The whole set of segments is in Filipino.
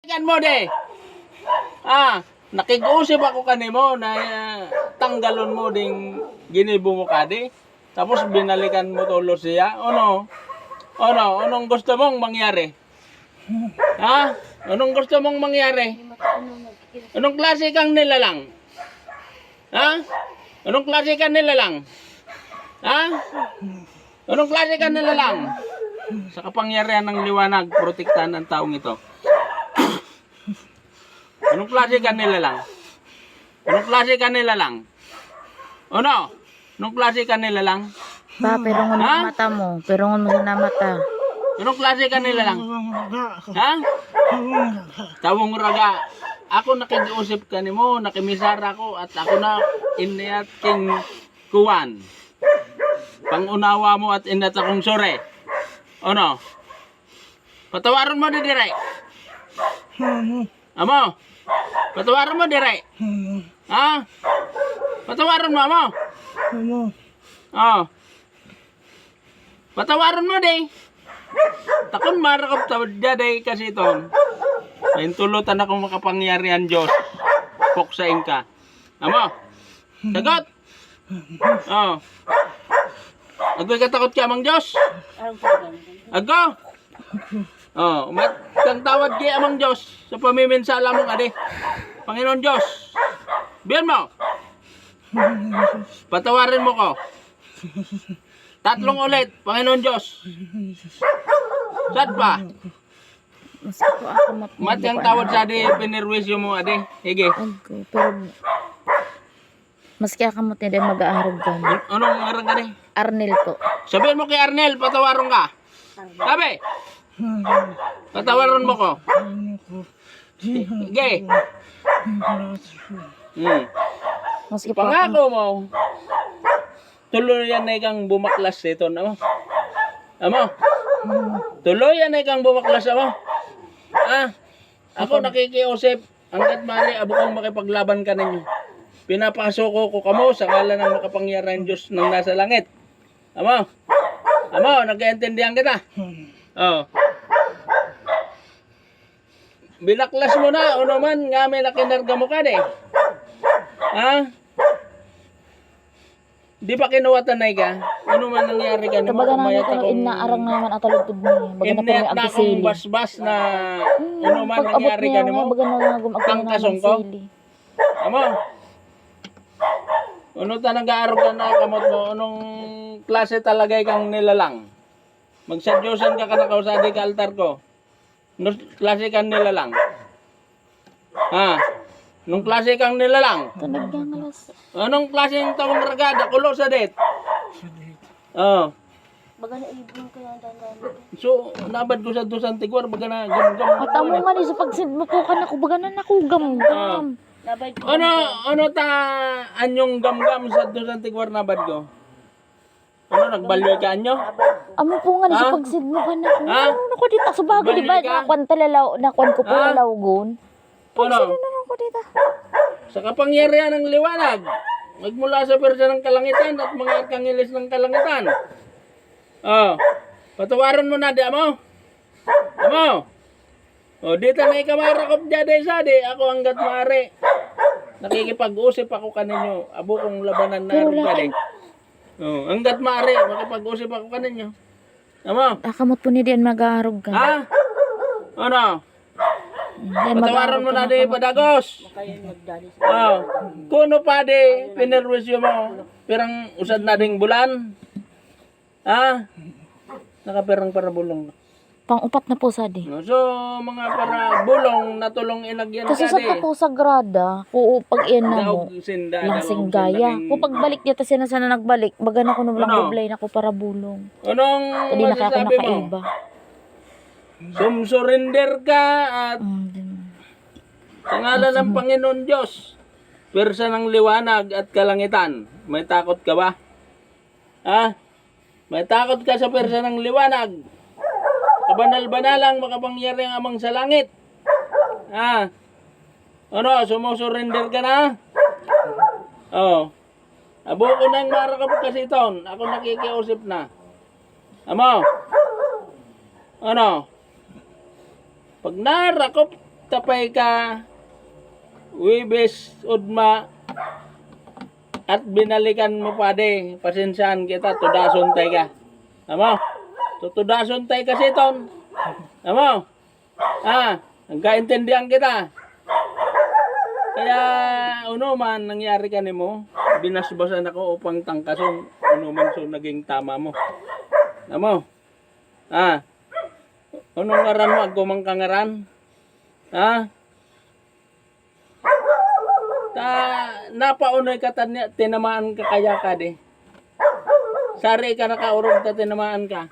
Kan mo de. Nakig-usip ako kanimo na tanggalon mo ding ginibo mo kadi. Tapos binalikan mo tulo siya. Ano? Anong gusto mong mangyari? Ha? Anong gusto mong mangyari? Anong klase kang nilalang? Ha? Anong klase kang nilalang? Ha? Anong klase kang nilalang? Sa kapangyarihan ng liwanag, protektahan ang taong ito. Anong klase ka nilalang? Anong klase ka nilalang? Ano? Anong klase ka nilalang? Pa, perungon mo Ha? mata mo. Perungon mo na mata. Anong klase ka nilalang? Ha? Tawong raga. Ako nakiusip ka nimo, nakimisara ko at ako na iniyat king kuwan. Pangunawa mo at inat akong sore. Ano? Patawaron mo di dire. Amo? Patawaron mo dire. Ha? Patawaron mo, amo? Oh. Patawaron mo di. Takon marakap tawad day kasi ton. Paintulutan akong makapangyarihan Diyos. Puksain ka. Amo? Sagot? Oh. Agoy katakot ka amang Diyos? Ago? Oh, kang tawad kay amang Diyos sa pamiminsala mong adi. Panginoon Diyos. Biyan mo. Patawarin mo ko. Tatlong ulit, Panginoon Diyos. Sad pa? Mas ako Mat yung tawad sa adi, pinirwisyo mo adi. Hige. Pero maski ako mo din mag-aarog ka. Anong ngarang adi? Arnel ko. Sabihin mo kay Arnel, patawaron ka. Sabi. Patawaron mo ko. Hige. Maski pa ako. Pangako mo. Tuloy yan na ikang bumaklas dito. Amo? Tuloy yan na ikang bumaklas. Amo? Ako nakikiusip. Hanggat mari, abukang makipaglaban ka ninyo. Pinapasoko ko kamo sa ngalan ng makapangyarihan Diyos ng nasa langit. Amo? Nagkaintindihan kita? Oh. Binaklas mo na. Ano man, nga may nakinarga mo ka de. Di pa kinuwatanay ka? Ano man nangyari ka? Tabaga namin ko inaarang naman at alugtod niya. Baga na po may Inet na akong agisili. basbas na ano man nangyari ka nimo? Baga na gumagana Kang naman kasong ko? sili. Amo? Ano ta nag-aarog ka na kamot mo? Anong klase talaga kang nilalang? Magsadyosan ka kanakausadi ka altar ko. Anong klase kang nilalang? Anong klase kang nilalang? Tanagyan alas. Anong klase ng taong ragada? Kulo sa det? Oh. Baga na ibon ko yan dandan. So, nabad ko sa dusan tigwar, baga na gam-gam. At amo man sa pagsid mo po ka na ko baga na nakugam. Ano ta anyong gam-gam sa dusan tigwar nabad ko? Ano, nagbalyoy ka anyo? Amo po nga sa pagsid mo ka na ko. Ha? Ano ko dito sa bagay di ba? Balik ka? Nakuan talalaw, nakuan ko po Ha? lalawgon. Ano? Ano ko dito? Sa kapangyarihan ng liwanag, magmula sa persa ng kalangitan at mga arkangeles ng kalangitan. Oh, patawaran mo na di mo. Amo. Oh, dito na ikamarakop dyan sa di. Ako hanggat maaari. Nakikipag-usip ako kaninyo. Abo kong labanan na Pero aron ka lahat- di. Oh, hanggat maaari, makipag-usip ako kaninyo. Amo. Akamot po ni diyan mag-aarog ka. Ha? Ano? Diyan Patawaran mo na ka di, padagos. Oh, kuno pa di, pinirwisyo mo. Pirang usad na ding bulan. Nakapirang para bulong. Pang-upat na po sa di. No, so, mga para bulong na tulong inagyan ka Kasi sa di. po sagrada, po pag iyan na mo, Daog sinda. lasing gaya. Kung pagbalik niya, tas na sana nagbalik, baga na ko nung lang Ano? bublay na ko para bulong. Anong Hindi na kaya ako masasabi mo? nakaiba. Sumsurrender ka at Din. sa ngalan ng Panginoon Diyos, persa ng liwanag at kalangitan, may takot ka ba? May takot ka sa persa ng liwanag? Kabanal-banalang makapangyariang amang sa langit? Ano, sumusurrender ka na? Oh. Abo ko nang marakap kasi ton. Ako nakikiusip na. Amo? Ano? Pag narakop tapay ka, Wibes, Udma, at binalikan mo pa de, pasensyahan kita, tudason tay ka. Amo? Tudason tay kasi ton. Amo? Nagkaintindihan kita. Kaya, ano man, nangyari ka nimo, binasbasan ako upang tangkason, ano man so naging tama mo. Amo? Anong ngaran mo, agumang kangaran? Napaunay ka tinamaan ka kaya ka de. Sari ka nakaurog ta tinamaan ka.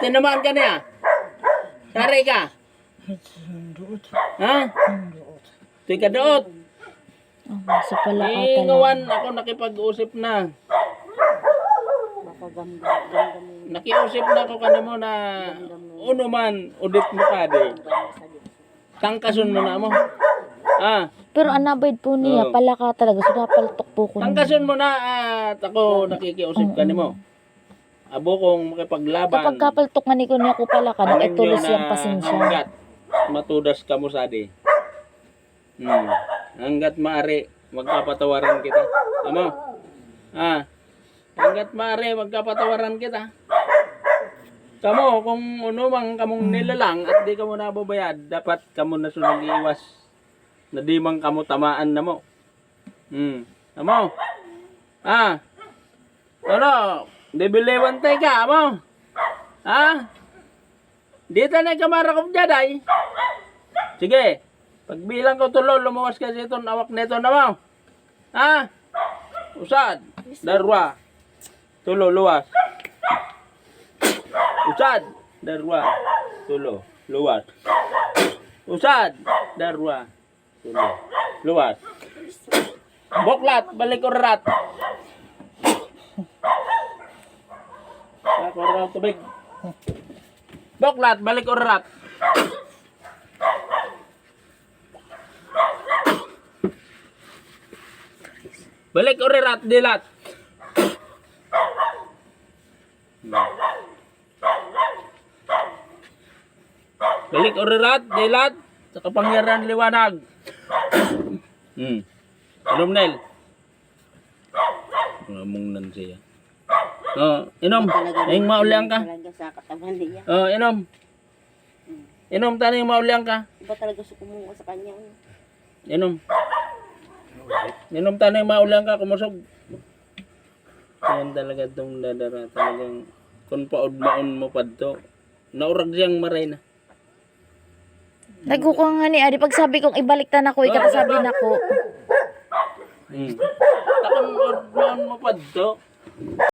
Tinamaan ka niya. Sari ka. Tuy ka doot. Sa pala ka talaga. Ngawan ako nakipag-usip na. Nakiusip na ako kanimo na uno man udit mo ka de. Tangkason mo na mo. Pero anabayd po niya, pala ka talaga. So, napaltok po ko. Tangkason mo na at ako nakikiusip ka nimo. Abo kong makipaglaban. Kapag kapaltok nga ni ko niya ko pala ka, nakitulos yung pasensya. Hanggat matudas ka mo sa di. Hanggat maari, magpapatawaran kita. Amo? Hanggat maari, magpapatawaran kita. Kamo, kung ano mang kamong nilalang at di ka mo nababayad, dapat kamo na sunod iwas. Na di man kamo tamaan na mo. Amo? Ano? Debilewan tayo ka, amo? Dito na kamarakop dyan, ay. Sige. Pagbilang ko tulo, lumuwas ka sa itong awak nito na mo. Usad. Darwa. Tulo, luwas. Usad. Darwa. Tulo, luwas. Usad. Darwa. Tulo, luwas. Boklat. Balik ko rat. Balik tubig. Boklat. Balik ko rat. Balik urirat dilat. Balik urirat dilat sa kapangyarihan liwanag. Inom Nel. Ngomong nan siya. Inom. Ing mauliang ka. Talaga sa katawan niya. Inom. Inom tani mauliang ka. Iba talaga sa kumuha sa kanya. Inom. Inom tayo maulang ka, kumusog. Yan talaga itong dadara. Talagang kung paudmaon mo pa ito, naurag siyang maray na. Nagkukuha nga ni Adi. Pag sabi kong ibalik na ako, ikapasabi na ko. Takon paudmaon mo pa ito.